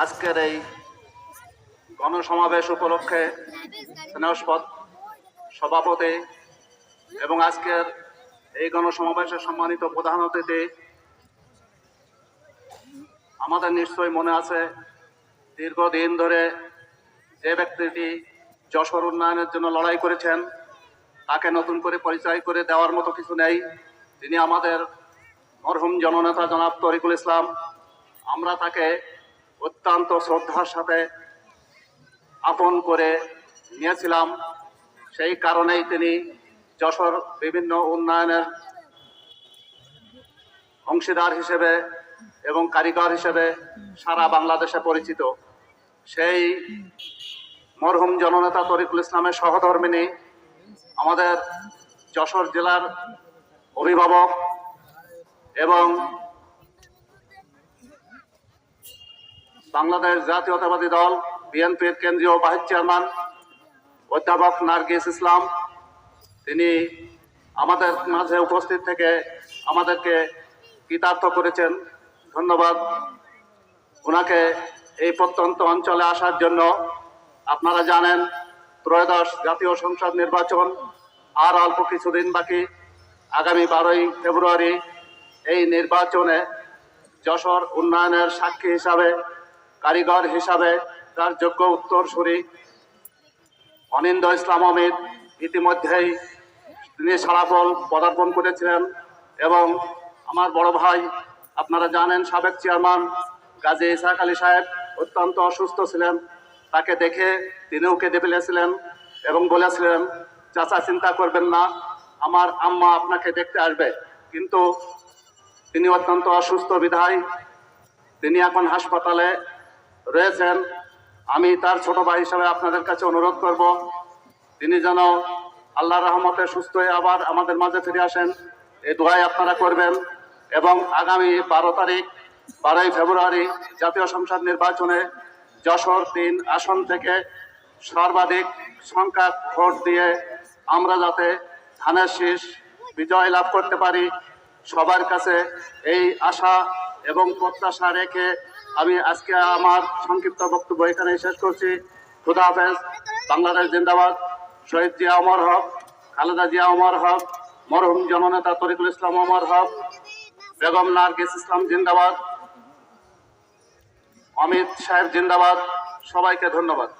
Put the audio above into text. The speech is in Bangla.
আজকের এই গণসমাবেশ উপলক্ষে স্নেহস্পদ সভাপতি এবং আজকের এই গণসমাবেশের সম্মানিত প্রধান অতিথি, আমাদের নিশ্চয়ই মনে আছে দীর্ঘদিন ধরে যে ব্যক্তিটি যশোর উন্নয়নের জন্য লড়াই করেছেন, তাকে নতুন করে পরিচয় করে দেওয়ার মতো কিছু নেই। তিনি আমাদের মরহুম জননেতা জনাব তরিকুল ইসলাম। আমরা তাকে অত্যন্ত শ্রদ্ধার সাথে আপন করে নিয়েছিলাম। সেই কারণেই তিনি যশোর বিভিন্ন উন্নয়নের অংশীদার হিসেবে এবং কারিগর হিসেবে সারা বাংলাদেশে পরিচিত। সেই মরহুম জননেতা তরিকুল ইসলামের সহধর্মিণী, আমাদের যশোর জেলার অভিভাবক এবং বাংলাদেশ জাতীয়তাবাদী দল বিএনপির কেন্দ্রীয় ভাইস চেয়ারম্যান অধ্যাপক নার্গিস ইসলাম, তিনি আমাদের মাঝে উপস্থিত থেকে আমাদেরকে কৃতার্থ করেছেন। ধন্যবাদ ওনাকে এই প্রত্যন্ত অঞ্চলে আসার জন্য। আপনারা জানেন ত্রয়োদশ জাতীয় সংসদ নির্বাচন আর অল্প কিছুদিন বাকি। আগামী 12ই ফেব্রুয়ারি এই নির্বাচনে যশোর উন্নয়নের সাক্ষী হিসাবে, কারিগর হিসাবে তার যোগ্য উত্তরসূরি অনিন্দ্য ইসলাম অমিত ইতিমধ্যেই তিনি সারাফল পদার্পণ করেছিলেন। এবং আমার বড় ভাই, আপনারা জানেন সাবেক চেয়ারম্যান গাজী ইসহাক আলী সাহেব অত্যন্ত অসুস্থ ছিলেন। তাকে দেখে তিনিও কেঁদে ফেলেছিলেন এবং বলেছিলেন, চাচা চিন্তা করবেন না, আমার আম্মা আপনাকে দেখতে আসবে। কিন্তু তিনি অত্যন্ত অসুস্থ বিধায় তিনি এখন হাসপাতালে রয়েছেন। আমি তার ছোট ভাই হিসাবে আপনাদের কাছে অনুরোধ করব, তিনি যেন আল্লাহর রহমতে সুস্থ হয়ে আবার আমাদের মাঝে ফিরে আসেন, এই দোয়াই আপনারা করবেন। এবং আগামী 12ই ফেব্রুয়ারি জাতীয় সংসদ নির্বাচনে যশোর 3 আসন থেকে সর্বাধিক সংখ্যা ভোট দিয়ে আমরা যাতে ধানের শীষ বিজয় লাভ করতে পারি, সবার কাছে এই আশা এবং প্রত্যাশা রেখে আমি আজকে আমার সংক্ষিপ্ত বক্তব্য এখানে শেষ করছি। খুদা হাফেজ। বাংলাদেশ জিন্দাবাদ। শহীদ জিয়া অমর হক, খালেদা জিয়া অমর হক, মরহুম জননেতা তরিকুল ইসলাম অমর হক, বেগম নার্গিস ইসলাম জিন্দাবাদ, অমিত সাহেব জিন্দাবাদ। সবাইকে ধন্যবাদ।